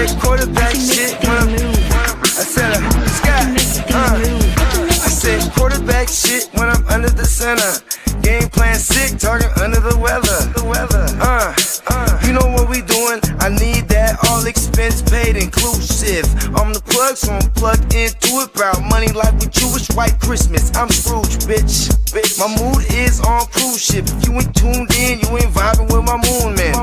said quarterback shit when I said I said quarterback shit when I'm under the center. Game plan sick, talking under the weather. You know what we doing? I need that all expense paid inclusive. I'm the plug, so I'm plugged into it. About money like with Jewish white Christmas. I'm Scrooge, bitch. My mood is on cruise ship. If you ain't tuned in, you ain't vibing with my moon man.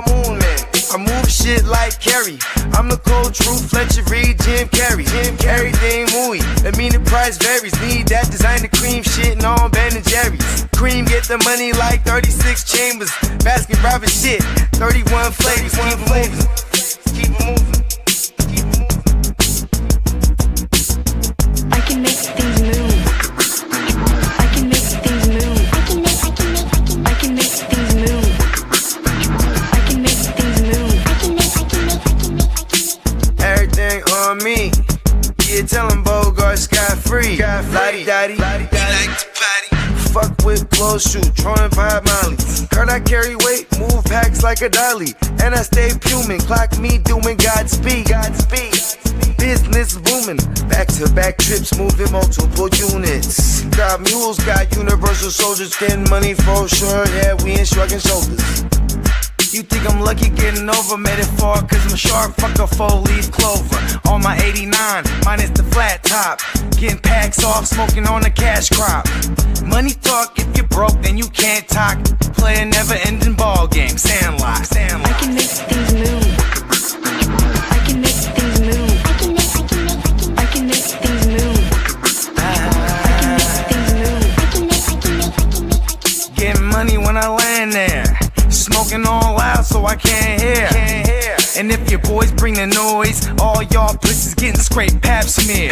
I move shit like Carrie. I'm the cold truth, Fletcher Reed, Jim Carrey. Everything mooey, that mean the price varies. Need that designer cream shit and all Ben and Jerry's. Cream get the money like 36 chambers. Basket Robin shit, 31 flavors. Keep it moving. I can make things move. I can make things move. I can make things move. I can make things move. Everything on me. Yeah, tell him Bogart scot-free. Lottie daddy. Fuck with clothes, shoot, trolling 5 Molly. Kurt, I carry weight, move packs like a dolly. And I stay fuming, clock me doing Godspeed. Business booming, back-to-back trips, moving multiple units. Got mules, got universal soldiers, getting money for sure. Yeah, we ain't shrugging shoulders. You think I'm lucky getting over, made it far, cause I'm sharp, fuck a 4-leaf clover. On my 89, minus the flat top. Getting packs off, smoking on the cash crop. Money talk, if you're broke, then you can't talk. Play a never-ending ball game, Sandlot. I can make things move. I can make things move. I can make things move. Getting money when I land there. Smoking all loud so I can't hear. And if your boys bring the noise, all y'all pussies getting scraped pap smear.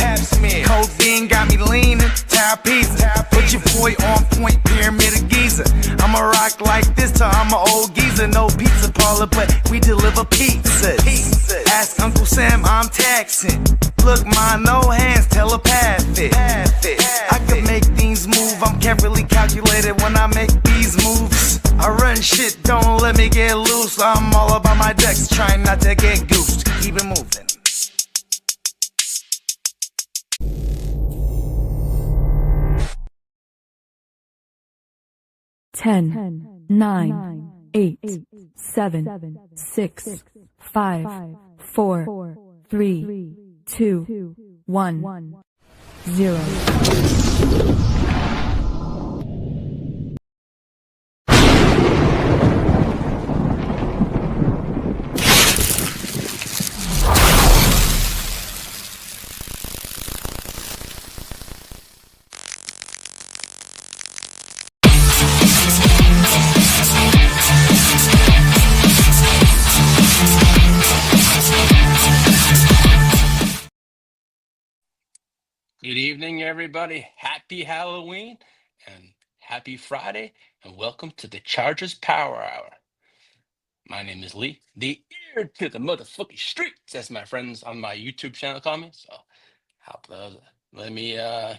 Codeine got me leaning, trapeze. Put your boy on point, pyramid of Giza. I'ma rock like this till I'm an old geezer. No pizza parlor, but we deliver pizzas. Ask Uncle Sam, I'm taxing. Look, my no hands, telepathic. I can make things move, I'm carefully calculated when I make these moves. I run shit, don't let me get loose. I'm all about my decks, trying not to get goosed. Keep it moving. Ten, 9, 8, 7, 6, 5, 4, 3, 2, 1, 0. Good evening, everybody. Happy Halloween and happy Friday, and welcome to the Chargers Power Hour. My name is Lee, the ear to the motherfucking streets, as my friends on my YouTube channel call me. So, let me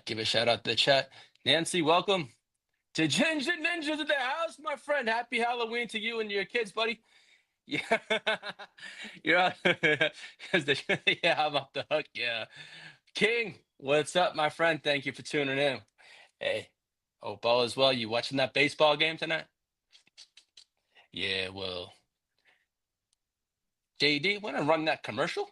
give a shout out to the chat. Nancy, welcome to Ginger Ninjas of the house, my friend. Happy Halloween to you and your kids, buddy. Yeah, you're on. Yeah, I'm off the hook. Yeah, King. What's up, my friend? Thank you for tuning in. Hey, hope all is well. You watching that baseball game tonight? Yeah, well, JD, want to run that commercial?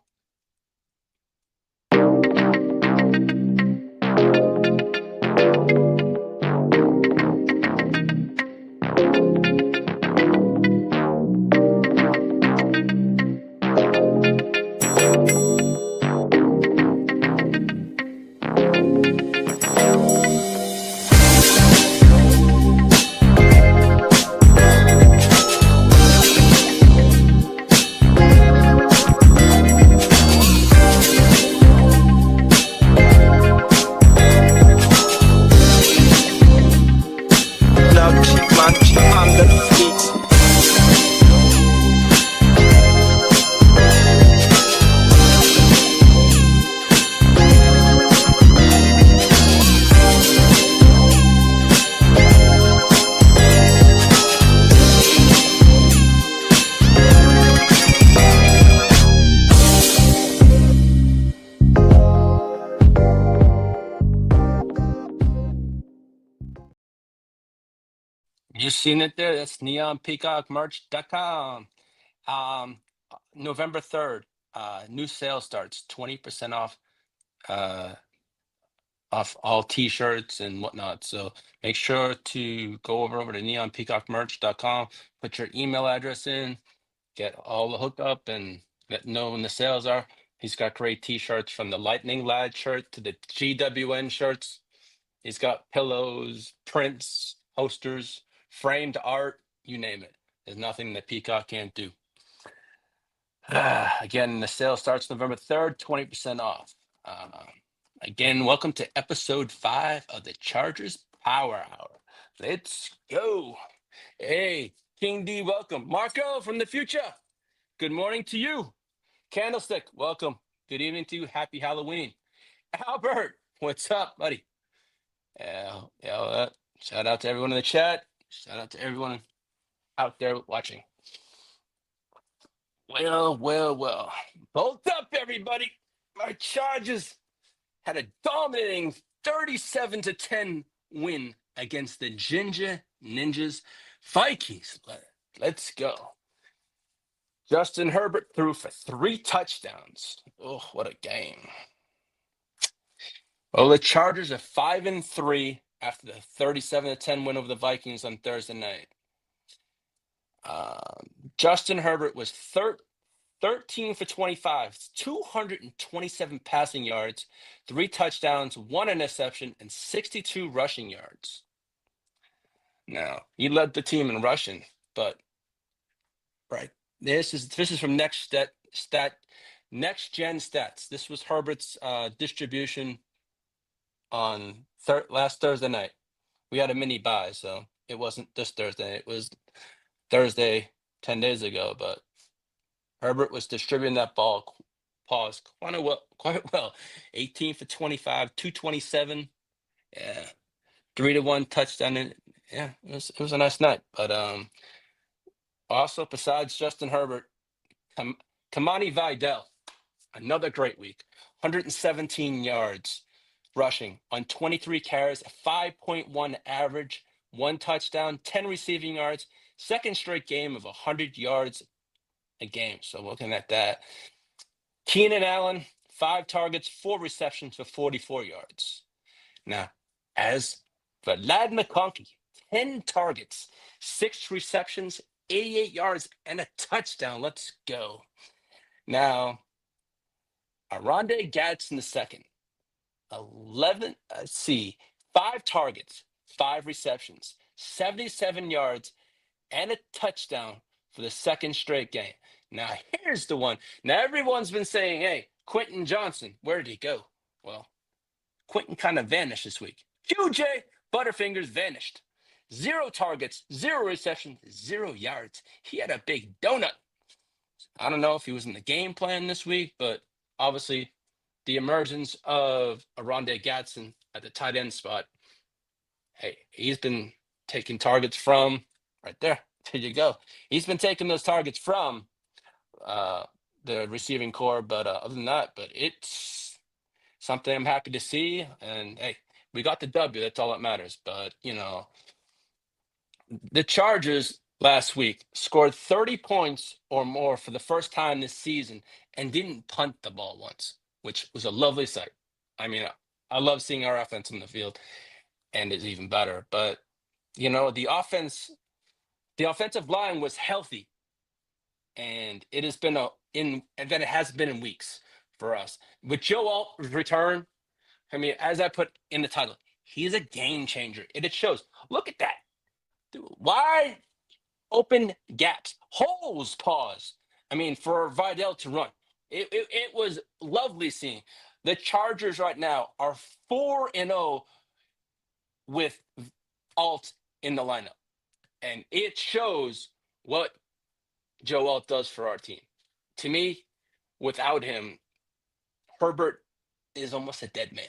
You've seen it there. That's neonpeacockmerch.com. November 3rd, new sale starts, 20% uh, off all t-shirts and whatnot. So make sure to go over to neonpeacockmerch.com, put your email address in, get all the hookup, and know when the sales are. He's got great t-shirts, from the Lightning Lad shirt to the GWN shirts. He's got pillows, prints, posters, framed art, you name it. There's nothing that Peacock can't do. Again, the sale starts November 3rd, 20% off. Again, welcome to episode 5 of the Chargers Power Hour. Let's go. Hey, King D, welcome. Marco from the future, good morning to you. Candlestick, welcome. Good evening to you. Happy Halloween. Albert, what's up, buddy? Shout out to everyone in the chat. Shout out to everyone out there watching. Well. Bolt up, everybody. My Chargers had a dominating 37-10 win against the Ginger Ninjas Vikings. Let's go. Justin Herbert threw for 3 touchdowns. Oh, what a game. Well, the Chargers are 5-3 after the 37-10 win over the Vikings on Thursday night. Justin Herbert was 13 for 25, 227 passing yards, 3 touchdowns, 1 interception, and 62 rushing yards. Now, he led the team in rushing, but right, this is from Next Gen Stats. This was Herbert's distribution on last Thursday night. We had a mini bye, so it wasn't this Thursday. It was Thursday 10 days ago, but Herbert was distributing that ball quite well. 18 for 25, 227. Yeah. 3-1 touchdown. And yeah, it was a nice night. But also, besides Justin Herbert, Kamani Vidal, another great week. 117 yards rushing on 23 carries, a 5.1 average, 1 touchdown, 10 receiving yards, second straight game of 100 yards a game. So looking at that. Keenan Allen, 5 targets, 4 receptions for 44 yards. Now, as for McConkey, 10 targets, 6 receptions, 88 yards, and a touchdown. Let's go. Now, Oronde Gadsden II, 5 targets, 5 receptions, 77 yards, and a touchdown for the second straight game. Now, here's the one. Now, everyone's been saying, hey, Quentin Johnson, where did he go? Well, Quentin kind of vanished this week. QJ Butterfingers vanished. 0 targets, 0 receptions, 0 yards. He had a big donut. I don't know if he was in the game plan this week, but obviously the emergence of Oronde Gadsden at the tight end spot, hey, he's been taking targets from right there. There you go. He's been taking those targets from the receiving core, but other than that, but it's something I'm happy to see. And hey, we got the W. That's all that matters. But the Chargers last week scored 30 points or more for the first time this season and didn't punt the ball once, which was a lovely sight. I mean, I love seeing our offense on the field, and it's even better. But the offensive line was healthy, and it has been and then it has been in weeks for us. With Joe Alt's return, I mean, as I put in the title, he's a game changer. It shows. Look at that. Wide open gaps, holes, pause. I mean, for Vidal to run. It was lovely seeing. The Chargers right now are 4-0 with Alt in the lineup. And it shows what Joe Alt does for our team. To me, without him, Herbert is almost a dead man.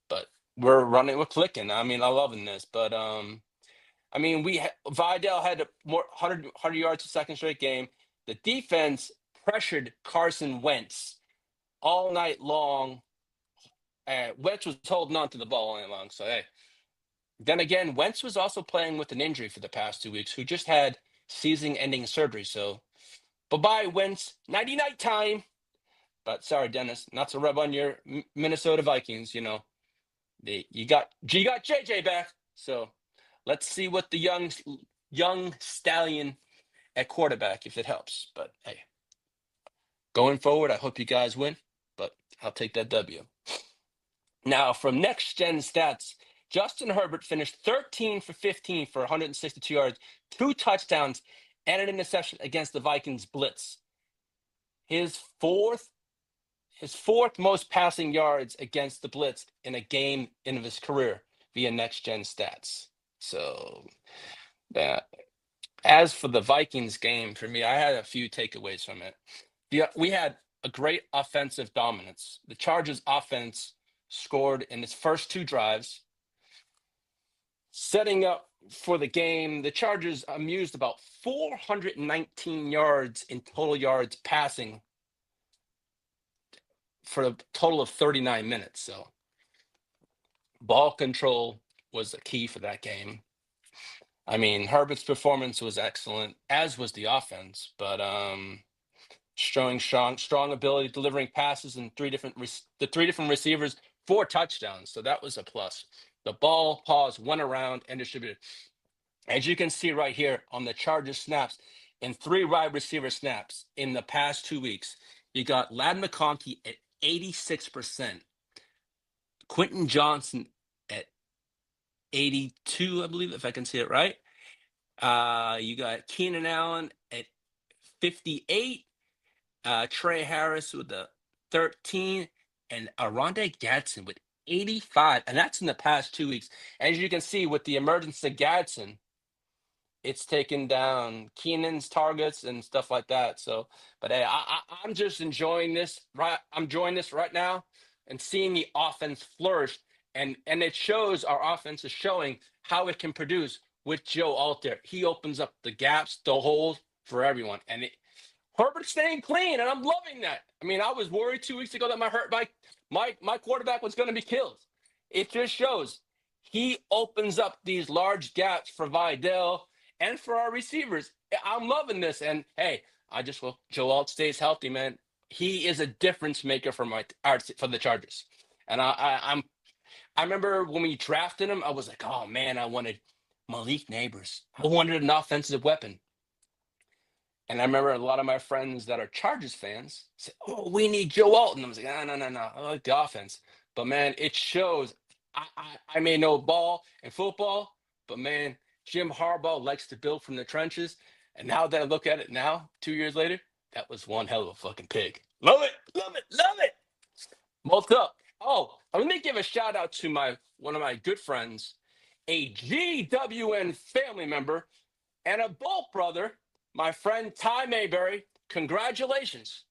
But we're clicking. I mean, I love this. But I mean, Vidal had more 100 yards a second straight game. The defense pressured Carson Wentz all night long. Wentz was holding on to the ball all night long. So, hey, Then again, Wentz was also playing with an injury for the past 2 weeks, who just had season-ending surgery. So bye-bye, Wentz. Nighty-night time. But sorry, Dennis, not to rub on your Minnesota Vikings. You know, you got JJ back. So let's see what the young stallion at quarterback, if it helps. But hey, going forward, I hope you guys win. But I'll take that W. Now, from next gen stats, Justin Herbert finished 13 for 15 for 162 yards, 2 touchdowns, and an interception against the Vikings blitz. His fourth most passing yards against the blitz in a game in his career via next gen stats. So, as for the Vikings game, for me, I had a few takeaways from it. Yeah, we had a great offensive dominance. The Chargers offense scored in its first 2 drives. Setting up for the game, the Chargers amused about 419 yards in total yards passing for a total of 39 minutes. So ball control was the key for that game. I mean, Herbert's performance was excellent, as was the offense, but showing strong ability delivering passes and the 3 different receivers, 4 touchdowns. So that was a plus. The ball paused, went around, and distributed. As you can see right here on the Chargers snaps, in 3 wide receiver snaps in the past 2 weeks, you got Lad McConkey at 86%, Quentin Johnson at 82, I believe, if I can see it right. You got Keenan Allen at 58, Trey Harris with the 13, and Oronde Gadsden with 85, and that's in the past 2 weeks. As you can see, with the emergence of Gadsden, it's taken down Keenan's targets and stuff like that. So, but hey, I'm just enjoying this. Right, I'm enjoying this right now and seeing the offense flourish, and it shows our offense is showing how it can produce with Joe Alter. He opens up the gaps, the holes for everyone, and Herbert's staying clean, and I'm loving that. I mean, I was worried 2 weeks ago that my quarterback was going to be killed. It just shows he opens up these large gaps for Vidal and for our receivers. I'm loving this, and hey, I just hope Joe Alt stays healthy, man. He is a difference maker for the Chargers, and I remember when we drafted him, I was like, oh man, I wanted Malik Neighbors. I wanted an offensive weapon. And I remember a lot of my friends that are Chargers fans said, oh, we need Joe Alton. I was like, no. I like the offense. But, man, it shows. I may know ball and football, but, man, Jim Harbaugh likes to build from the trenches. And now that I look at it now, 2 years later, that was one hell of a fucking pig. Love it. Molt up. Oh, let me give a shout out to one of my good friends, a GWN family member, and a Bolt brother, my friend Ty Mayberry. Congratulations.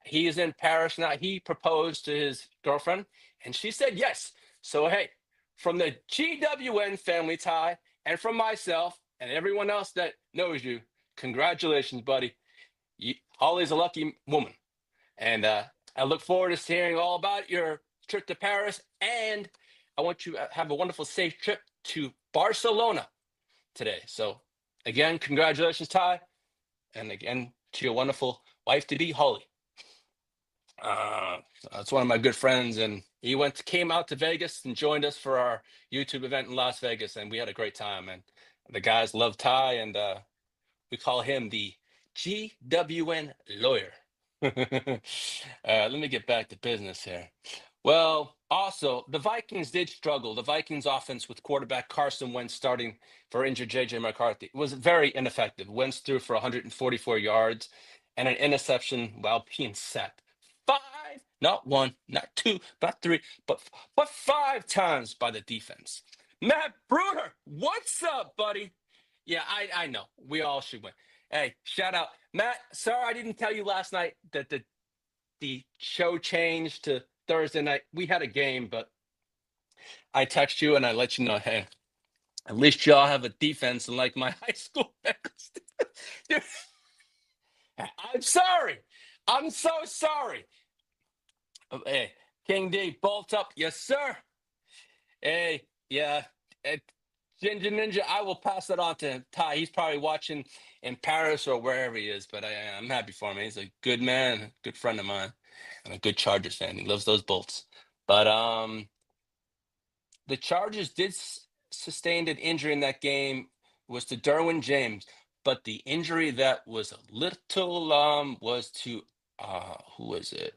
He is in Paris now. He proposed to his girlfriend, and she said yes. So, hey, from the GWN family, Ty, and from myself and everyone else that knows you, congratulations, buddy. Holly's a lucky woman. And I look forward to hearing all about your trip to Paris. And I want you to have a wonderful, safe trip to Barcelona today. So, again, congratulations, Ty. And again, to your wonderful wife-to-be, Holly. That's one of my good friends. And he came out to Vegas and joined us for our YouTube event in Las Vegas. And we had a great time. And the guys love Ty. And we call him the GWN lawyer. Let me get back to business here. Well, also, the Vikings did struggle. The Vikings offense with quarterback Carson Wentz starting for injured J.J. McCarthy was very ineffective. Wentz threw for 144 yards and an interception while being sacked 5, not 1, not 2, not 3, but 5 times by the defense. Matt Bruder, what's up, buddy? Yeah, I know. We all should win. Hey, shout out. Matt, sorry I didn't tell you last night that the show changed to Thursday night. We had a game, but I text you and I let you know, hey, at least y'all have a defense unlike my high school. Dude, I'm sorry. I'm so sorry. Hey, King D, bolt up. Yes, sir. Hey, yeah. it, Ginger Ninja, I will pass that on to Ty. He's probably watching in Paris or wherever he is, but I'm happy for him. He's a good man, good friend of mine, and a good Chargers fan. He loves those Bolts. But the Chargers did sustain an injury in that game was to Derwin James, but the injury that was a little was to who was it?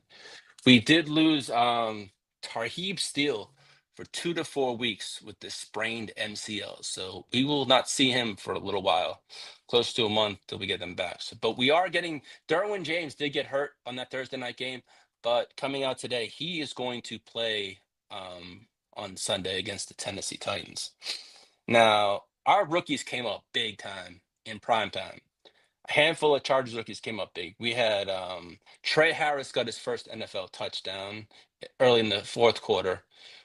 We did lose Tarheeb Steele for 2 to 4 weeks with the sprained MCL. So we will not see him for a little while, close to a month till we get them back. So, but we are getting Derwin James did get hurt on that Thursday night game, but coming out today, he is going to play on Sunday against the Tennessee Titans. Now, our rookies came up big time in prime time. A handful of Chargers rookies came up big. We had Trey Harris got his first NFL touchdown early in the fourth quarter.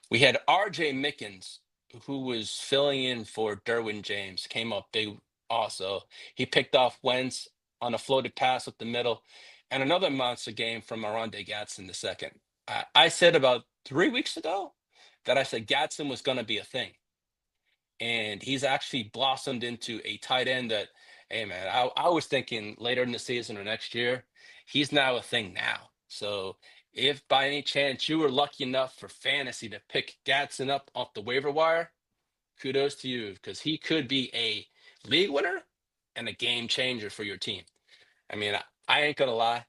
We had RJ Mickens, who was filling in for Derwin James, came up big also. He picked off Wentz on a floated pass up the middle, and another monster game from Oronde Gadsden the second. I said about 3 weeks ago that I said Gadsden was going to be a thing. And he's actually blossomed into a tight end that, hey man, I was thinking later in the season or next year, he's now a thing now. So if by any chance you were lucky enough for fantasy to pick Gadsden up off the waiver wire, kudos to you, because he could be a league winner and a game changer for your team. I mean, I ain't gonna lie.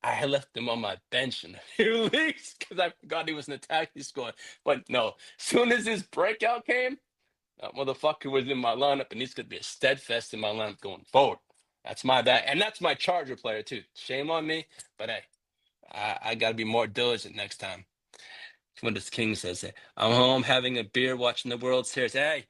I left him on my bench in a few leagues because I forgot he was an attacking squad. But no, soon as his breakout came, that motherfucker was in my lineup, and he's going to be a steadfast in my lineup going forward. That's my bad. And that's my Charger player, too. Shame on me, but hey, I got to be more diligent next time. What does King says? I'm home having a beer watching the World Series. Hey,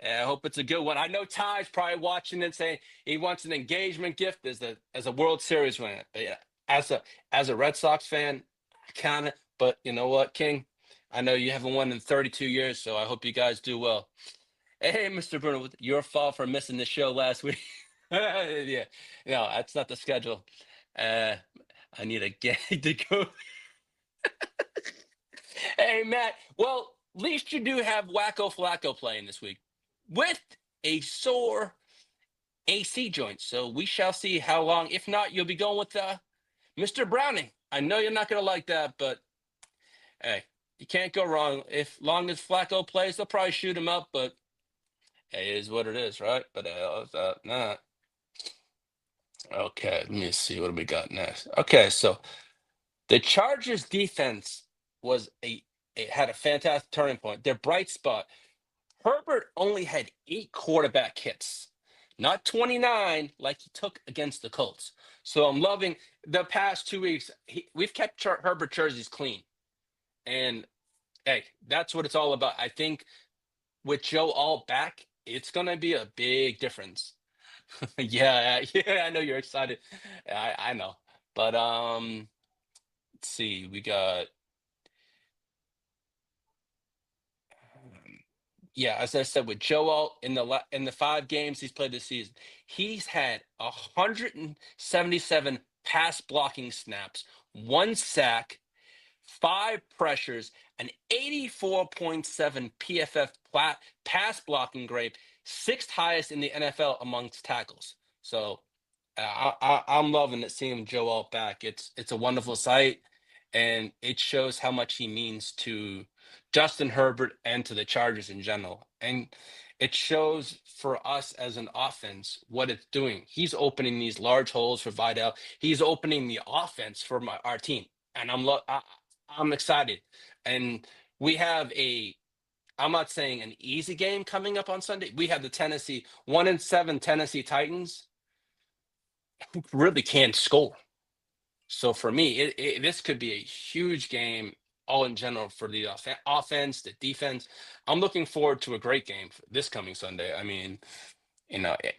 I hope it's a good one. I know Ty's probably watching and saying he wants an engagement gift as a World Series winner. But yeah, as a Red Sox fan, I count it. But you know what, King? I know you haven't won in 32 years, so I hope you guys do well. Hey, Mr. Bruno, your fault for missing the show last week. Yeah, no, that's not the schedule. Uh, I need a gig to go. Hey, Matt. Well, at least you do have Wacko Flacco playing this week with a sore AC joint. So we shall see how long. If not, you'll be going with Mr. Browning. I know you're not going to like that, but hey, you can't go wrong. If long as Flacco plays, they'll probably shoot him up, but hey, it is what it is, right? But nah. Okay, let me see what do we got next. Okay, so the Chargers defense was it had a fantastic turning point. Their bright spot. Herbert only had 8 quarterback hits, not 29 like he took against the Colts. So I'm loving the past 2 weeks. We've kept Herbert jerseys clean, and hey, that's what it's all about. I think with Joe All back, it's gonna be a big difference. Yeah, yeah, I know you're excited. I know. But let's see. We got yeah, as I said with Joel in the 5 games he's played this season, he's had 177 pass blocking snaps, 1 sack, 5 pressures, an 84.7 PFF pass blocking grade, 6th highest in the NFL amongst tackles. So I'm loving it seeing Joel back. It's a wonderful sight, and it shows how much he means to Justin Herbert and to the Chargers in general. And it shows for us as an offense what it's doing. He's opening these large holes for Vidal. He's opening the offense for our team, and I'm excited. And we have I'm not saying an easy game coming up on Sunday. We have the 1-7 Tennessee Titans who really can't score. So for me, this could be a huge game all in general for the offense, the defense. I'm looking forward to a great game this coming Sunday. I mean,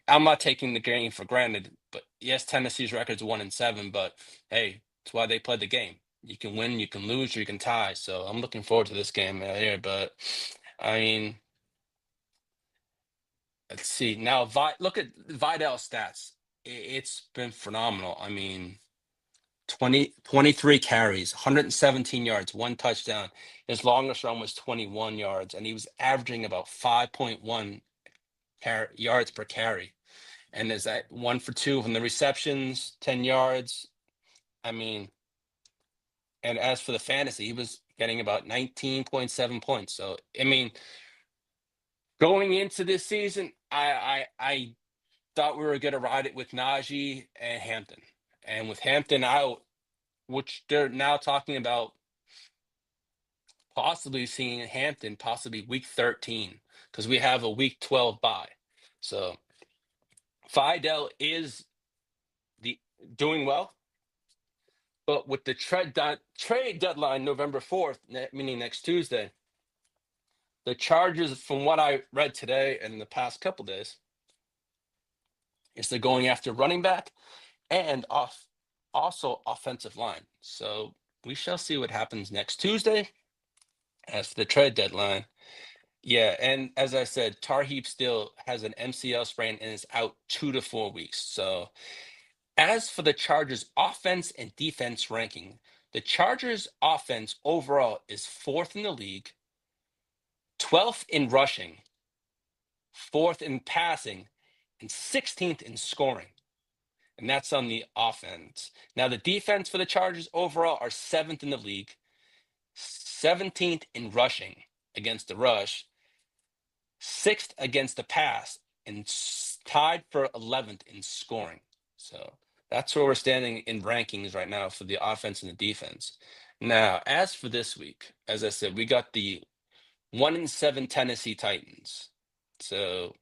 I'm not taking the game for granted, but yes, Tennessee's record's 1-7, but hey, it's why they play the game. You can win, you can lose, or you can tie. So I'm looking forward to this game here. But I mean, let's see now. Look at Vidal's stats. It's been phenomenal. I mean, 23 carries, 117 yards, 1 touchdown. His longest run was 21 yards, and he was averaging about 5.1 yards per carry. And is that 1 for 2 from the receptions, 10 yards. I mean, and as for the fantasy, he was getting about 19.7 points. So, I mean, going into this season, I thought we were going to ride it with Najee and Hampton. And with Hampton out, which they're now talking about possibly seeing Hampton possibly week 13, because we have a week 12 bye. So Fidel is doing well, but with the trade deadline November 4th, meaning next Tuesday, the Chargers, from what I read today and in the past couple days, is they're going after running back and also offensive line. So we shall see what happens next Tuesday. As for the trade deadline, yeah, and as I said, Tarheeb still has an MCL sprain and is out 2 to 4 weeks. So as for the Chargers offense and defense ranking, the Chargers offense overall is 4th in the league, 12th in rushing, 4th in passing, and 16th in scoring. And that's on the offense. Now, the defense for the Chargers overall are 7th in the league, 17th in rushing against the rush, 6th against the pass, and tied for 11th in scoring. So that's where we're standing in rankings right now for the offense and the defense. Now, as for this week, as I said, we got the 1-7 Tennessee Titans. So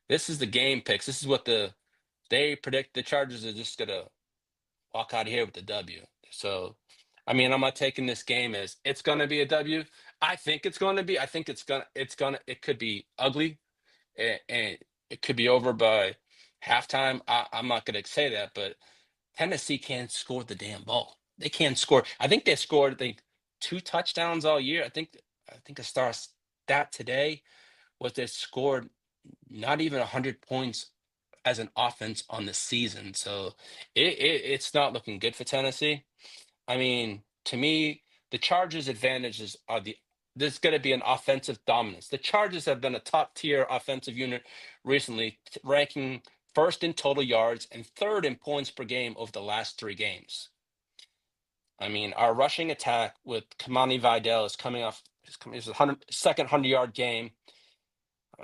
this is the game picks. This is what they predict the Chargers are just gonna walk out of here with the W. So, I mean, I'm not taking this game as it's gonna be a W. I think it's going to be. I think it could be ugly, and it could be over by halftime. I'm not going to say that, but Tennessee can't score the damn ball. They can't score. I think they scored, I think, 2 touchdowns all year. I think a stat today was they scored not even 100 points as an offense on the season. So it's not looking good for Tennessee. I mean, to me, the Chargers' advantages are there's going to be an offensive dominance. The Chargers have been a top tier offensive unit recently, ranking 1st in total yards and 3rd in points per game over the last 3 games. I mean, our rushing attack with Kamani Vidal is coming off his second 100-yard game.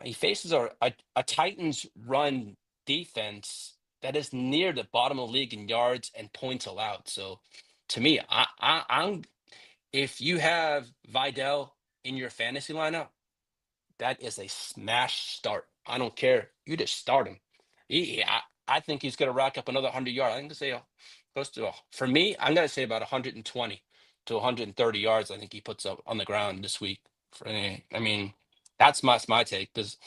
He faces a Titans run defense that is near the bottom of the league in yards and points allowed. So, to me, I'm if you have Vidal in your fantasy lineup, that is a smash start. I don't care. You just start him. I think he's going to rack up another 100 yards. I'm going to say close to, for me, I'm going to say about 120 to 130 yards. I think he puts up on the ground this week. I mean, that's my take, because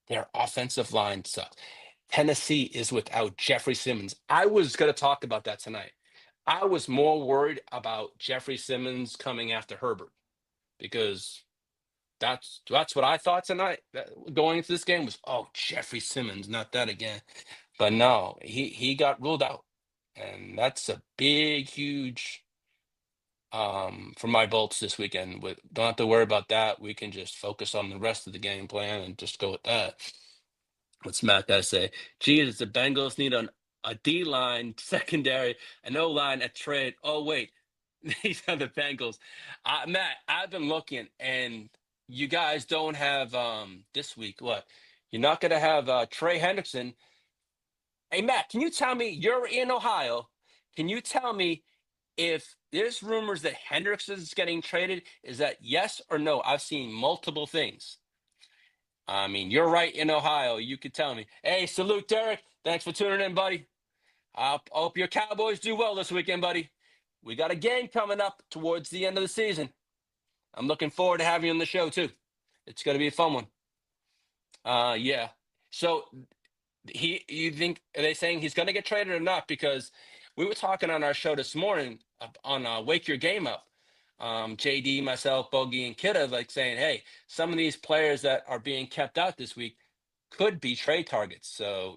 their offensive line sucks. Tennessee is without Jeffrey Simmons. I was going to talk about that tonight. I was more worried about Jeffrey Simmons coming after Herbert, because that's what I thought tonight going into this game was, oh, Jeffrey Simmons, not that again. But no, he got ruled out, and that's a big, huge for my Bolts this weekend. Don't have to worry about that. We can just focus on the rest of the game plan and just go with that. What's Matt guy say? Geez, the Bengals need a D line secondary, an O line at trade. Oh wait, these are the Bengals. Matt, I've been looking, and you guys don't have this week. What? You're not gonna have Trey Hendrickson. Hey Matt, can you tell me, you're in Ohio? Can you tell me if there's rumors that Hendrickson is getting traded? Is that yes or no? I've seen multiple things. I mean, you're right in Ohio. You could tell me. Hey, salute, Derek. Thanks for tuning in, buddy. I hope your Cowboys do well this weekend, buddy. We got a game coming up towards the end of the season. I'm looking forward to having you on the show, too. It's going to be a fun one. Yeah. So you think, are they saying he's going to get traded or not? Because we were talking on our show this morning on Wake Your Game Up. JD, myself, Bogey, and Kidda, like saying, hey, some of these players that are being kept out this week could be trade targets. So,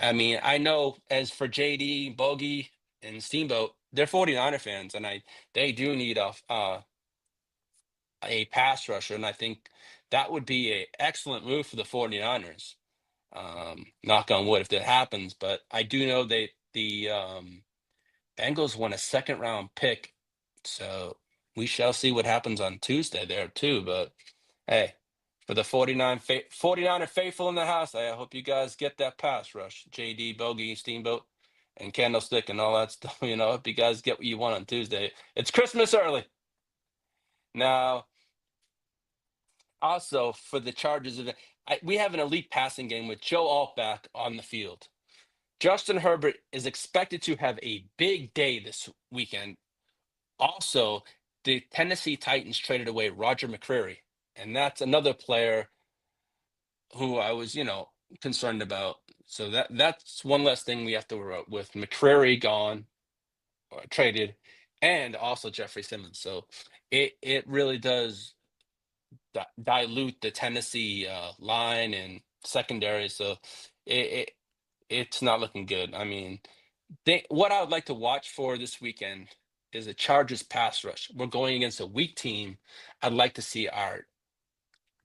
I mean, I know as for JD, Bogey, and Steamboat, they're 49er fans, and they do need a pass rusher, and I think that would be a excellent move for the 49ers. Knock on wood if that happens, but I do know the Bengals won a second round pick, so we shall see what happens on Tuesday there too. But hey, for the 49er faithful in the house, I hope you guys get that pass rush. JD, Bogey, Steamboat, and Candlestick and all that stuff. You know, hope you guys get what you want on Tuesday. It's Christmas early. Now, also for the Chargers, we have an elite passing game with Joe Alt back on the field. Justin Herbert is expected to have a big day this weekend. Also, the Tennessee Titans traded away Roger McCreary, and that's another player who I was, concerned about. So that's one less thing we have to worry about with McCreary gone or traded, and also Jeffrey Simmons. So it really does dilute the Tennessee line and secondary. So it's not looking good. I mean, what I would like to watch for this weekend is a Chargers pass rush. We're going against a weak team. I'd like to see our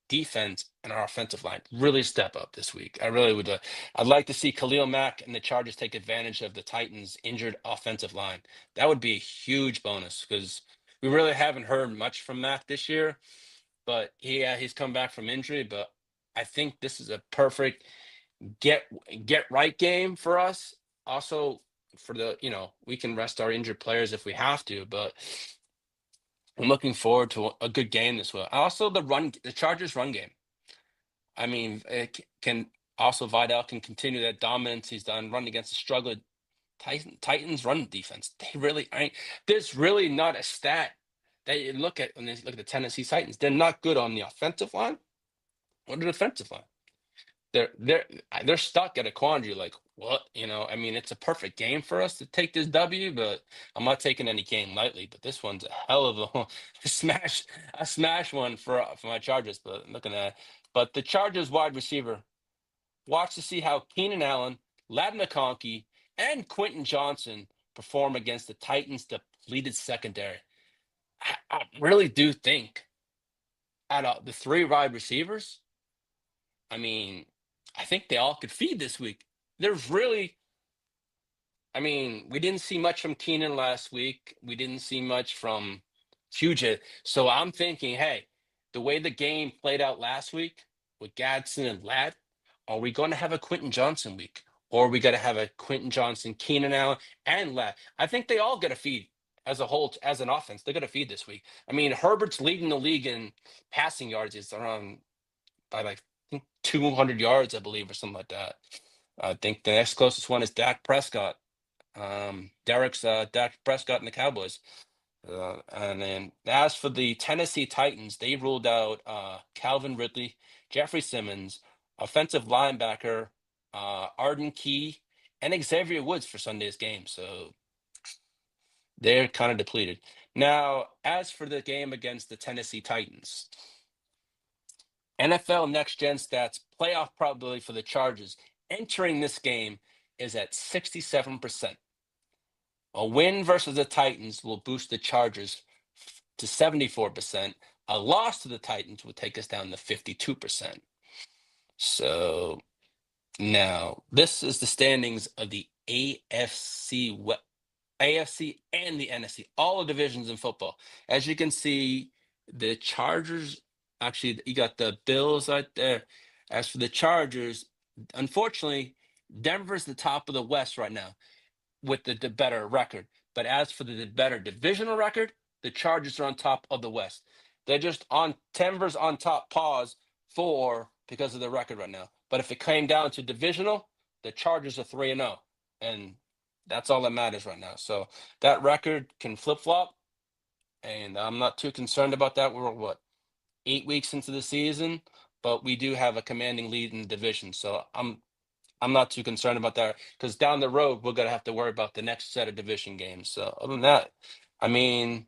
defense and our offensive line really step up this week. I really would. I'd like to see Khalil Mack and the Chargers take advantage of the Titans' injured offensive line. That would be a huge bonus because we really haven't heard much from Mack this year. But he's come back from injury. But I think this is a perfect get right game for us. Also, for the we can rest our injured players if we have to, but I'm looking forward to a good game this week. Also, the Chargers run game. I mean, it can also Vidal can continue that dominance he's done, run against the struggling Titans run defense. There's really not a stat that you look at when you look at the Tennessee Titans. They're not good on the offensive line or the defensive line. They're stuck at a quandary. Like, what? I mean, it's a perfect game for us to take this W, but I'm not taking any game lightly. But this one's a hell of a smash one for my Chargers. But looking at, but the Chargers wide receiver, watch to see how Keenan Allen, Lad McConkey, and Quentin Johnson perform against the Titans' depleted secondary. I really do think out of the three wide receivers, I mean, I think they all could feed this week. There's really, I mean, we didn't see much from Keenan last week. We didn't see much from Fugit. So I'm thinking, hey, the way the game played out last week with Gadsden and Ladd, are we going to have a Quentin Johnson week? Or are we going to have a Quentin Johnson, Keenan Allen, and Ladd? I think they all get a feed as a whole, as an offense. They're going to feed this week. I mean, Herbert's leading the league in passing yards. It's around by like 200 yards, I believe, or something like that. I think the next closest one is Dak Prescott. Dak Prescott and the Cowboys. And then as for the Tennessee Titans, they ruled out Calvin Ridley, Jeffrey Simmons, offensive linebacker Arden Key, and Xavier Woods for Sunday's game. So they're kind of depleted. Now, as for the game against the Tennessee Titans, NFL Next Gen Stats playoff probability for the Chargers entering this game is at 67%. A win versus the Titans will boost the Chargers to 74%. A loss to the Titans would take us down to 52%. So now this is the standings of the AFC and the NFC, all the divisions in football. As you can see, the Chargers, actually, you got the Bills right there. As for the Chargers, unfortunately, Denver's the top of the West right now with the better record. But as for the better divisional record, the Chargers are on top of the West. They're just on Denver's on top pause because of the record right now. But if it came down to divisional, the Chargers are 3-0. And that's all that matters right now. So that record can flip-flop. And I'm not too concerned about that. We're 8 weeks into the season, but we do have a commanding lead in the division. So I'm not too concerned about that because down the road, we're going to have to worry about the next set of division games. So other than that, I mean,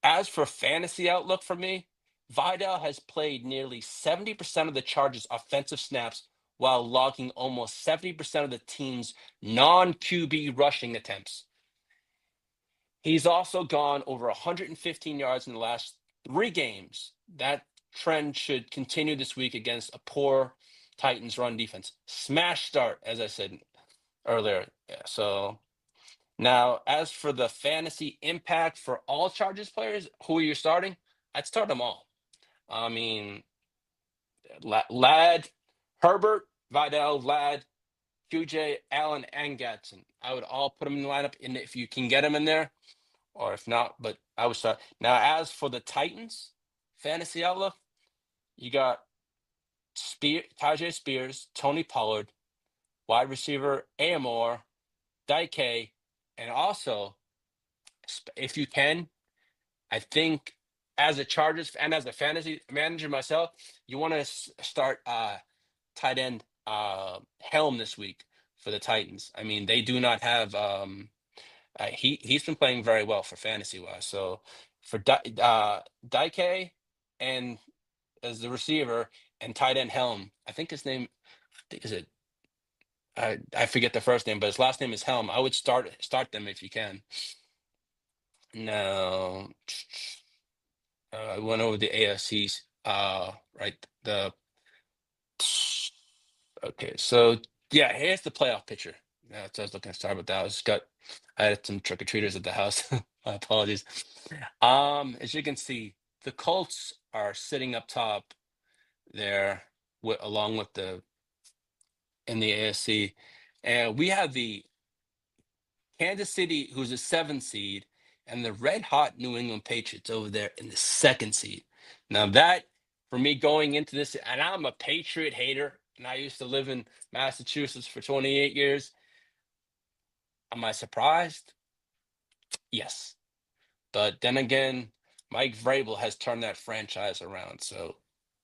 as for fantasy outlook for me, Vidal has played nearly 70% of the Chargers' offensive snaps while logging almost 70% of the team's non-QB rushing attempts. He's also gone over 115 yards in the last 3 games. That trend should continue this week against a poor Titans run defense. Smash start, as I said earlier. Yeah, so now, as for the fantasy impact for all Chargers players, who are you starting? I'd start them all. I mean, Ladd, Herbert, Vidal, Ladd, QJ, Allen, and Gadsden. I would all put them in the lineup, and if you can get them in there, or if not, but I would start. Now, as for the Titans fantasy outlook, you got Tajay Spears, Tony Pollard, wide receiver Amor, Dike, and also, if you can, I think as a Chargers and as a fantasy manager myself, you want to start tight end Helm this week for the Titans. I mean, they do not have he's been playing very well for fantasy wise. So for Dike and as the receiver and tight end Helm, I think his name, I think is it. I forget the first name, but his last name is Helm. I would start them if you can. No, I went over the AFCs. Right. Okay, so yeah, here's the playoff picture. That's what I was looking. Sorry about that. I had some trick or treaters at the house. My apologies. As you can see, the Colts are sitting up top there, along with in the AFC, and we have the Kansas City, who's a 7th seed, and the red hot New England Patriots over there in the 2nd seed. Now that, for me going into this, and I'm a Patriot hater, and I used to live in Massachusetts for 28 years. Am I surprised? Yes. But then again, Mike Vrabel has turned that franchise around. So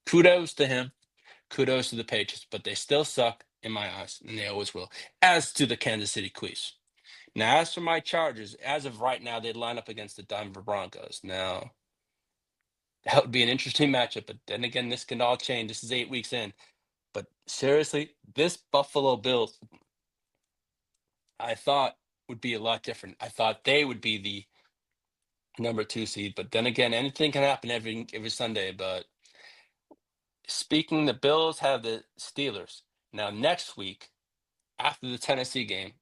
kudos to him. Kudos to the Patriots, but they still suck in my eyes, and they always will, as to the Kansas City Chiefs. Now, as for my Chargers, as of right now, they'd line up against the Denver Broncos. Now, that would be an interesting matchup, but then again, this can all change. This is 8 weeks in. But seriously, this Buffalo Bills, I thought would be a lot different. I thought they would be the number 2 seed, but then again, anything can happen every Sunday. But speaking, the Bills have the Steelers. Now, next week, after the Tennessee game,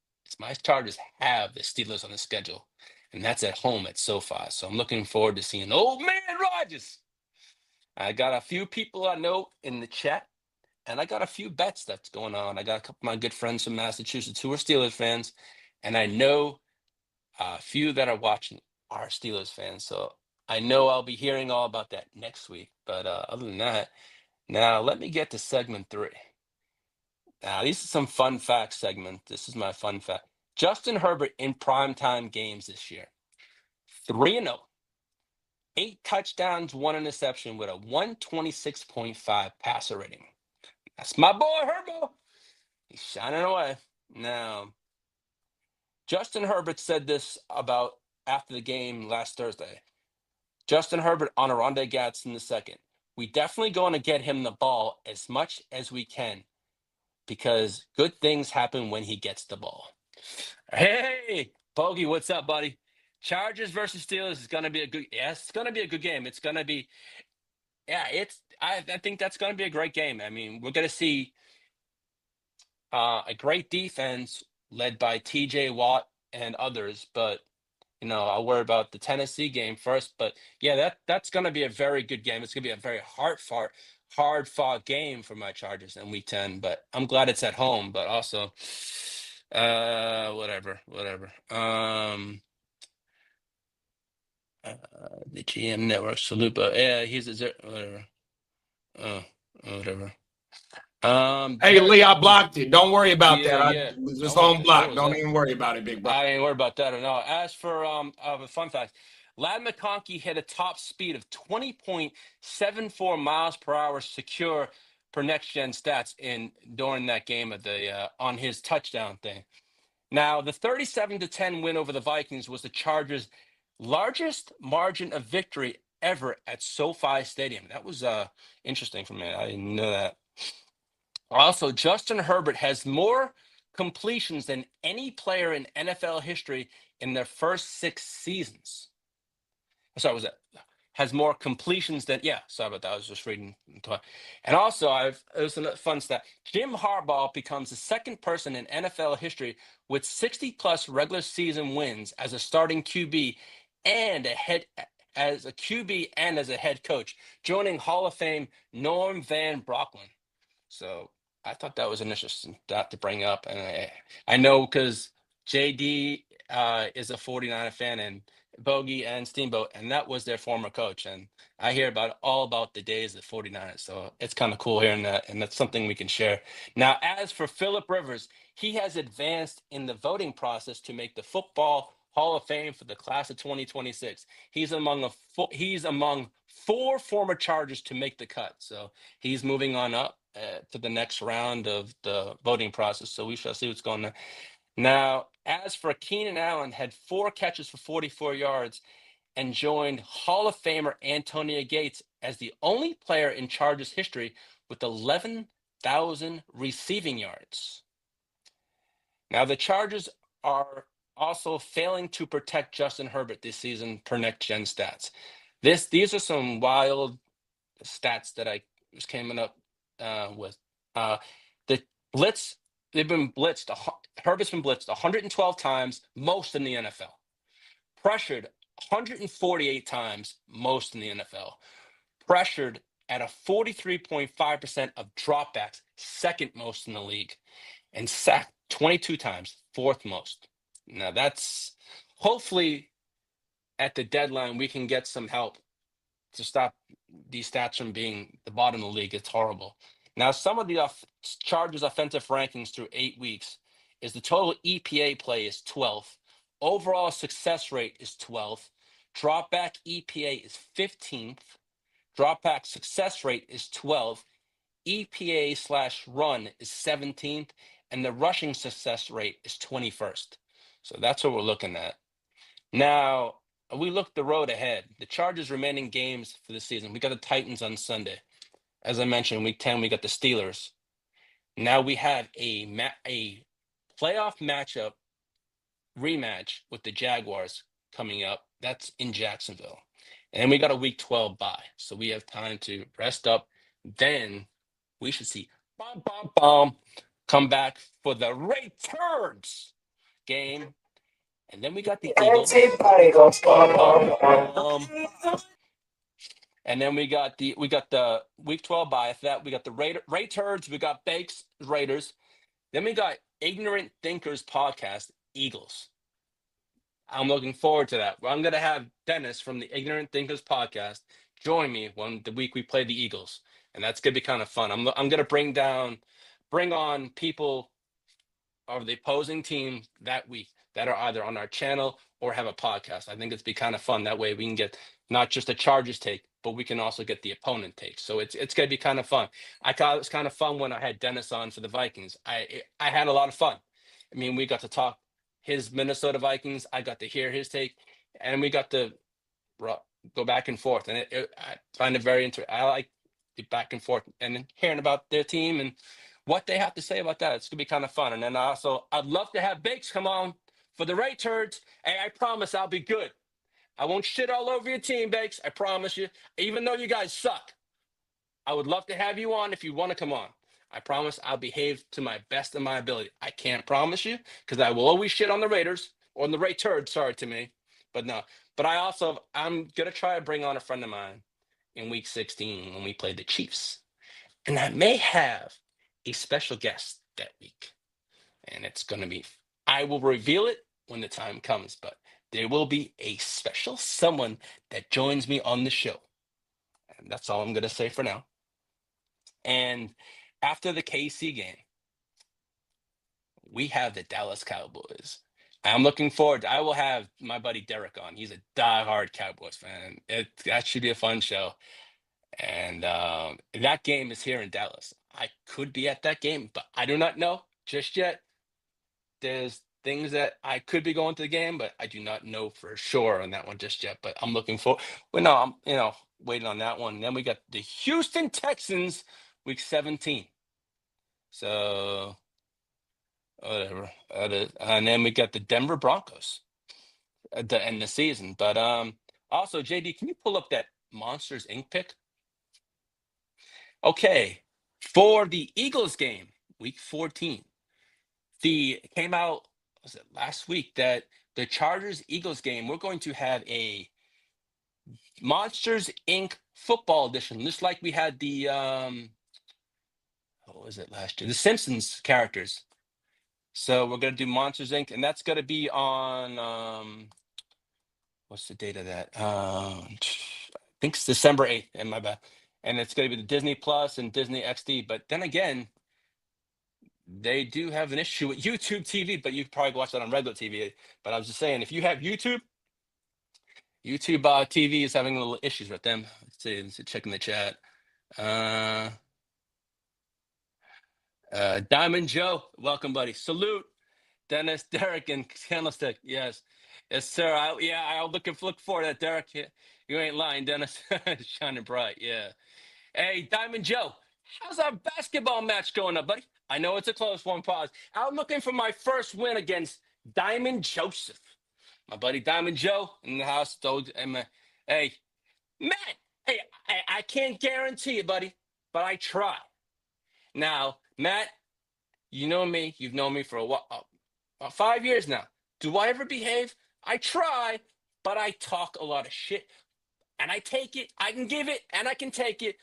my Chargers have the Steelers on the schedule, and that's at home at SoFi. So I'm looking forward to seeing old man Rodgers. I got a few people I know in the chat, and I got a few bets that's going on. I got a couple of my good friends from Massachusetts who are Steelers fans, and I know a few that are watching are Steelers fans. So I know I'll be hearing all about that next week. But other than that, now let me get to segment 3. Now, these are some fun facts segment. This is my fun fact. Justin Herbert in primetime games this year. 3-0. 8 touchdowns, 1 interception with a 126.5 passer rating. That's my boy, Herbert. He's shining away. Now, Justin Herbert said this about after the game last Thursday. Justin Herbert on Oronde Gadsden II. We definitely going to get him the ball as much as we can, because good things happen when he gets the ball. Hey, Bogey, what's up, buddy? Chargers versus Steelers is going to be it's going to be a good game. It's going to be, I think that's going to be a great game. I mean, we're going to see a great defense led by TJ Watt and others, but I'll worry about the Tennessee game first. But yeah, that's going to be a very good game. It's going to be a very hard-fought game for my Chargers in Week 10. But I'm glad it's at home. But also, whatever. The GM Network salute, but yeah, he's a whatever. Whatever. Hey, Lee, I blocked it. Don't worry about that. Yeah. It's just on block. Don't even worry about it, big bro. I ain't worried about that at all. As for a fun fact, Ladd McConkey hit a top speed of 20.74 miles per hour secure per next gen stats during that game on his touchdown thing. Now, the 37-10 win over the Vikings was the Chargers' largest margin of victory ever at SoFi Stadium. That was interesting for me. I didn't know that. Also, Justin Herbert has more completions than any player in NFL history in their first 6 seasons. Sorry, was that has more completions than sorry about that. I was just reading. And also it was a fun stat. Jim Harbaugh becomes the second person in NFL history with 60 plus regular season wins as a starting QB and as a QB and as a head coach, joining Hall of Fame Norm Van Brocklin. So I thought that was an interesting stat to bring up. And I know because JD is a 49er fan, and Bogey and Steamboat, and that was their former coach. And I hear all about the days of 49ers. So it's kind of cool hearing that, and that's something we can share. Now, as for Phillip Rivers, he has advanced in the voting process to make the Football Hall of Fame for the class of 2026. He's among 4 former Chargers to make the cut. So he's moving on up to the next round of the voting process. So we shall see what's going on. Now, as for Keenan Allen, had 4 catches for 44 yards and joined Hall of Famer Antonio Gates as the only player in Chargers history with 11,000 receiving yards. Now, the Chargers are also failing to protect Justin Herbert this season per Next Gen Stats. These are some wild stats that I was coming up with. The blitz. They've been blitzed. Herbert's been blitzed 112 times, most in the NFL. Pressured 148 times, most in the NFL. Pressured at a 43.5% of dropbacks, second most in the league. And sacked 22 times, fourth most. Now that's hopefully at the deadline we can get some help to stop these stats from being the bottom of the league. It's horrible. Now, some of the Chargers offensive rankings through 8 weeks is the total EPA play is 12th. Overall success rate is 12th. Dropback EPA is 15th. Dropback success rate is 12th. EPA/run is 17th. And the rushing success rate is 21st. So that's what we're looking at. Now, we look the road ahead. The Chargers' remaining games for the season. We got the Titans on Sunday. As I mentioned, week 10, we got the Steelers. Now we have a playoff matchup rematch with the Jaguars coming up. That's in Jacksonville. And then we got a week 12 bye. So we have time to rest up. Then we should see come back for the returns game. And then we got the Eagles. And then we got the week 12 bye. After that, we got the Raiders. We got Bakes Raiders. Then we got Ignorant Thinkers podcast, Eagles. I'm looking forward to that. I'm gonna have Dennis from the Ignorant Thinkers podcast join me the week we play the Eagles, and that's gonna be kind of fun. I'm gonna bring on people of the opposing team that week that are either on our channel or have a podcast. I think it's be kind of fun. That way we can get not just the Chargers take, but we can also get the opponent take. So it's going to be kind of fun. I thought it was kind of fun when I had Dennis on for the Vikings. I had a lot of fun. I mean, we got to talk his Minnesota Vikings. I got to hear his take, and we got to go back and forth. And I find it very interesting. I like the back and forth and hearing about their team and what they have to say about that. It's gonna be kind of fun. And then I'd love to have Bakes come on for the Ray Turds. Hey, I promise I'll be good. I won't shit all over your team, Bakes. I promise you. Even though you guys suck, I would love to have you on if you want to come on. I promise I'll behave to my best of my ability. I can't promise you because I will always shit on the Raiders or on the Ray Turds. Sorry to me, but no. But I'm gonna try to bring on a friend of mine in week 16 when we play the Chiefs, and I may have a special guest that week, and it's going to be, I will reveal it when the time comes, but there will be a special someone that joins me on the show, and that's all I'm going to say for now. And after the KC game, we have the Dallas Cowboys. I'm looking forward. I will have my buddy Derek on. He's a diehard Cowboys fan. That should be a fun show. And that game is here in Dallas. I could be at that game, but I do not know just yet. There's things that I could be going to the game, but I do not know for sure on that one just yet. But I'm looking for. Well, no, I'm waiting on that one. And then we got the Houston Texans, week 17. So Whatever that is. And then we got the Denver Broncos at the end of the season. But also, JD, can you pull up that Monsters Inc. pick? Okay, for the Eagles game, week 14, the came out, was it last week, that the Chargers Eagles game, we're going to have a Monsters Inc. football edition, just like we had the what was it last year? The Simpsons characters. So we're gonna do Monsters Inc. and that's gonna be on what's the date of that? I think it's December 8th, and my bad. And it's gonna be the Disney Plus and Disney XD. But then again, they do have an issue with YouTube TV, but you probably watch that on regular TV. But I was just saying, if you have YouTube TV is having little issues with them. Let's check in the chat. Diamond Joe, welcome, buddy. Salute, Dennis, Derek, and Candlestick. Yes, sir. I'll look for that, Derek. You ain't lying, Dennis. Shining bright. Yeah. Hey, Diamond Joe, how's our basketball match going up, buddy? I know it's a close one. Pause. I'm looking for my first win against Diamond Joseph, my buddy Diamond Joe in the house. Hey, Matt. Hey, I can't guarantee it, buddy, but I try. Now, Matt, you know me. You've known me for a while, 5 years now. Do I ever behave? I try, but I talk a lot of shit, and I take it. I can give it, and I can take it.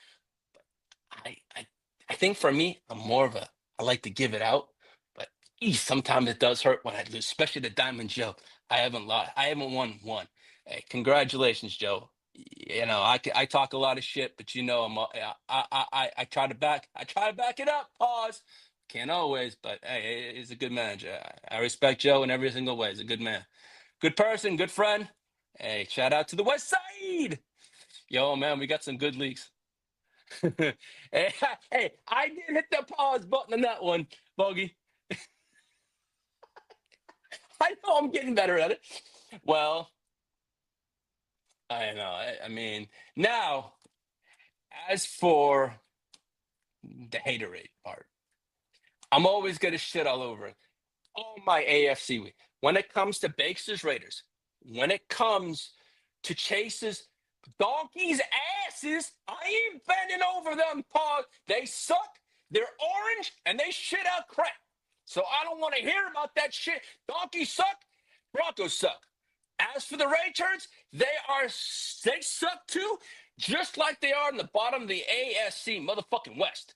I think for me, I like to give it out, but sometimes it does hurt when I lose, especially the Diamond Joe. I haven't lost. I haven't won one. Hey, congratulations, Joe. You know, I talk a lot of shit, but you know, I try to back it up. Pause. Can't always, but hey, he's a good manager. I respect Joe in every single way. He's a good man, good person, good friend. Hey, shout out to the West Side. Yo, man, we got some good leagues. Hey, I did hit the pause button on that one, Bogey. I know I'm getting better at it. Well, I know. I mean, now, as for the haterade part, I'm always going to shit all over it. All my AFC week. When it comes to Bakester's Raiders, when it comes to Chase's donkeys' asses, I ain't bending over them, Paul. They suck. They're orange and they shit out crap. So I don't want to hear about that shit. Donkeys suck. Broncos suck. As for the Raiders, they suck too, just like they are in the bottom of the AFC motherfucking West.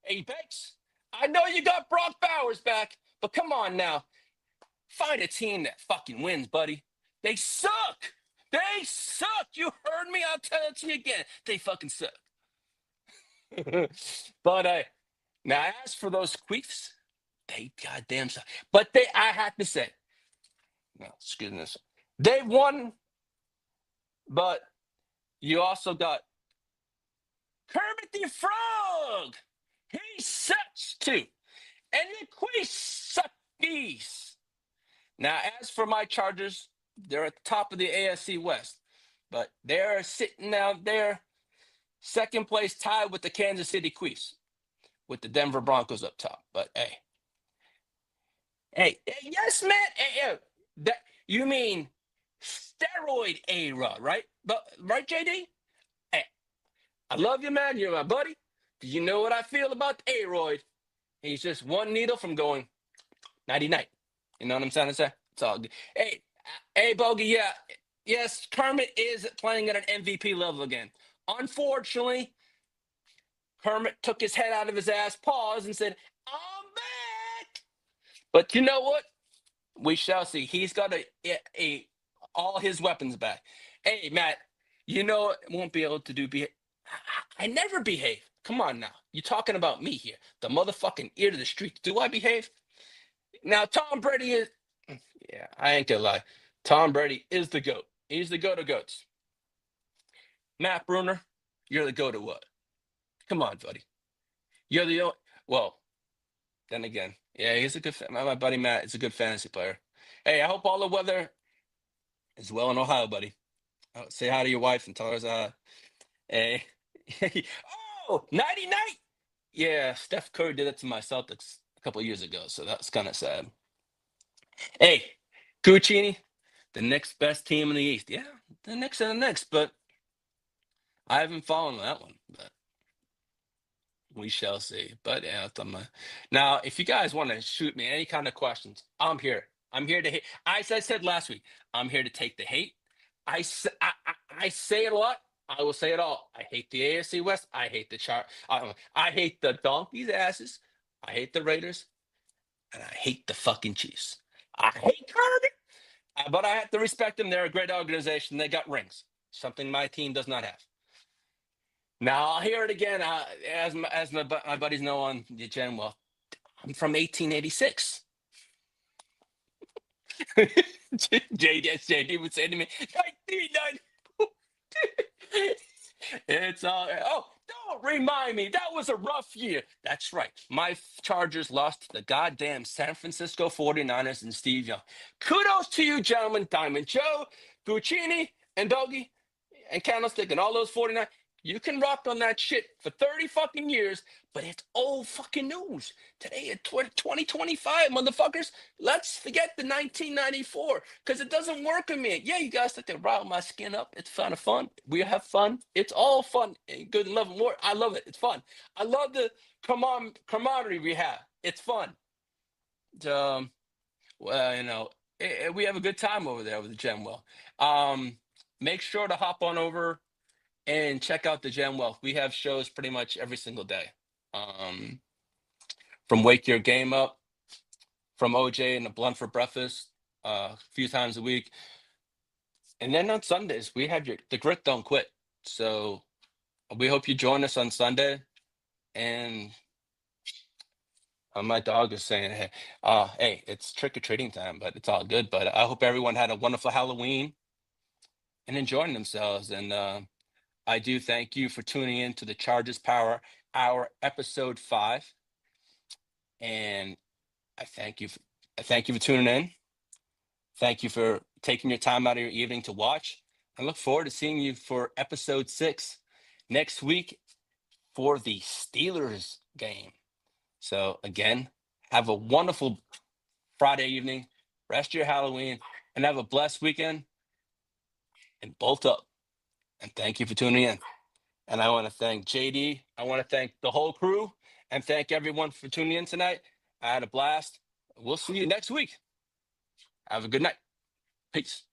Hey, Bakes, I know you got Brock Bowers back, but come on now. Find a team that fucking wins, buddy. They suck. They suck. You heard me. I'll tell it to you again. They fucking suck. But now as for those queefs, they goddamn suck. But I have to say, no, excuse me, they won. But you also got Herbert the Frog. He sucks too. And the queefs suckies. Now, as for my Chargers, they're at the top of the AFC West, but they're sitting out there, second place, tied with the Kansas City Chiefs, with the Denver Broncos up top. But hey, yes, man. Hey, that you mean steroid A-Rod, right? But right, JD? Hey, I love you, man. You're my buddy. Do you know what I feel about A-Royd? He's just one needle from going nighty-night. You know what I'm trying to say? It's all good. Hey, Bogey, yeah. Yes, Kermit is playing at an MVP level again. Unfortunately, Kermit took his head out of his ass, paused, and said, I'm back. But you know what? We shall see. He's got all his weapons back. Hey, Matt, you know it won't be able to do I never behave. Come on now. You're talking about me here. The motherfucking ear to the street. Do I behave? Now, Tom Brady is... Yeah, I ain't gonna lie. Tom Brady is the GOAT. He's the GOAT of GOATs. Matt Bruner, you're the GOAT of what? Come on, buddy. You're the... Well, then again, yeah, he's a good... My buddy Matt is a good fantasy player. Hey, I hope all the weather is well in Ohio, buddy. Say hi to your wife and tell her, hey... Oh, nighty-night! Yeah, Steph Curry did it to my Celtics a couple of years ago, so that's kind of sad. Hey, Cucini, the next best team in the East. Yeah, the Knicks are the next, but I haven't followed that one. But we shall see. But yeah, now, if you guys want to shoot me any kind of questions, I'm here. I'm here to hate. As I said last week, I'm here to take the hate. I say it a lot. I will say it all. I hate the AFC West. I hate the I hate the Donkeys' asses. I hate the Raiders. And I hate the fucking Chiefs. I hate Herbert. But I have to respect them. They're a great organization. They got rings. Something my team does not have. Now, I'll hear it again. As my buddies know on the gen, well, I'm from 1886. JD would say to me, 1990. It's all, oh, don't remind me. That was a rough year. That's right. My Chargers lost to the goddamn San Francisco 49ers and Steve Young. Kudos to you, gentlemen. Diamond Joe, Guccini, and Doggy, and Candlestick, and all those 49. You can rock on that shit for 30 fucking years, but it's old fucking news. Today at 2025, motherfuckers, let's forget the 1994, because it doesn't work with me. Yeah, you guys think they rile my skin up. It's kind of fun. We have fun. It's all fun and good and love and more. I love it. It's fun. I love the camaraderie we have. It's fun. Well, you know, we have a good time over there with the Gem Well. Make sure to hop on over and check out the Gem Wealth. We have shows pretty much every single day. From Wake Your Game Up, from OJ and the Blunt for Breakfast, a few times a week. And then on Sundays, we have the Grit Don't Quit. So we hope you join us on Sunday. And my dog is saying, hey, it's trick-or-treating time, but it's all good. But I hope everyone had a wonderful Halloween and enjoying themselves. And I do thank you for tuning in to the Charges Power Hour, episode 5. And I thank you for tuning in. Thank you for taking your time out of your evening to watch. I look forward to seeing you for episode 6 next week for the Steelers game. So again, have a wonderful Friday evening, rest your Halloween, and have a blessed weekend. And bolt up. And thank you for tuning in. And I want to thank JD. I want to thank the whole crew and thank everyone for tuning in tonight. I had a blast. We'll see you next week. Have a good night. Peace.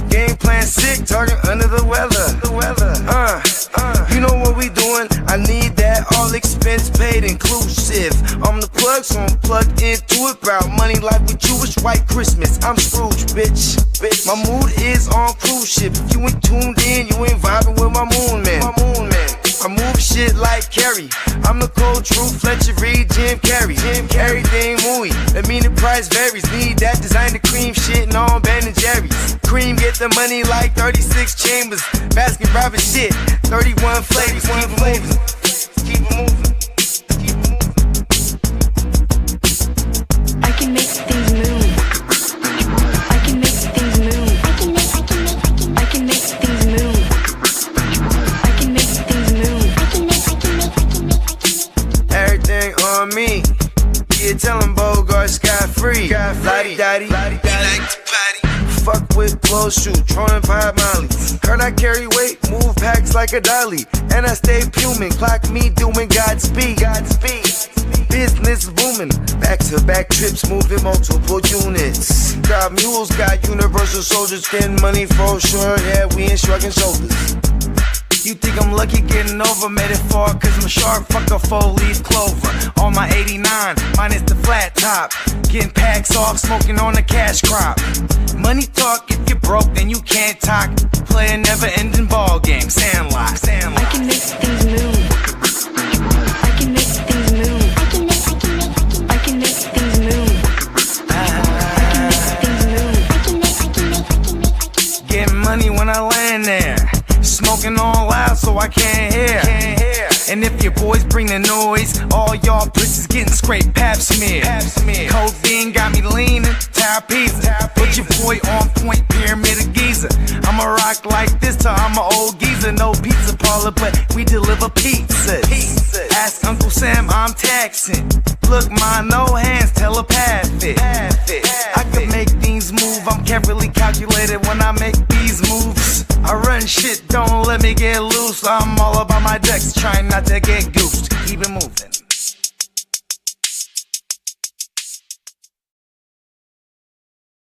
Game plan sick, target under the weather. You know what we doing? I need that all expense paid inclusive. I'm the plug plug, so I'm plugged into it. About money like with Jewish white Christmas. I'm Scrooge, bitch. My mood is on cruise ship. If you ain't tuned in, you ain't vibing with my moon man. I move shit like Kerry. I'm the cold truth, Fletcher Reed, Jim Carrey. Everything mooey, that mean the price varies. Need that designer cream shit and all Ben and Jerry's. Cream get the money like 36 chambers. Baskin Robbins shit, 31 flavors. Keep it moving. I can make things move. I can make things move. I can make things move. I can make things move. Everything on me. Yeah, tell him Bogart scot-free. Lottie daddy, like to party. Fuck with clothes, shoot, trolling 5 Molly. Heard I carry weight, move packs like a dolly. And I stay fuming, clock me doing Godspeed. Business booming, back-to-back trips, moving multiple units. Got mules, got universal soldiers, getting money for sure. Yeah, we ain't shrugging shoulders. You think I'm lucky getting over, made it far, cause I'm a shark, fuck a 4-leaf clover. On my 89, minus the flat top. Getting packs off, smoking on the cash crop. Money talk, if you're broke, then you can't talk. Play a never-ending ball game, Sandlot. I can make things move. I can make things move. I can make things move. Getting money when I land there. Smoking all loud so I can't hear. And if your boys bring the noise, all y'all bitches getting scraped pap smear. Codeine got me leaning, pizza. Put your boy on point, pyramid of Giza. I'ma rock like this till I'm an old geezer. No pizza parlor, but we deliver pizzas. Ask Uncle Sam, I'm taxing. Look, my no hands, telepathic. I can make things move, I'm carefully calculated when I make these moves. I run shit, don't let me get loose. I'm all about my decks, trying not to get goosed. Keep it moving.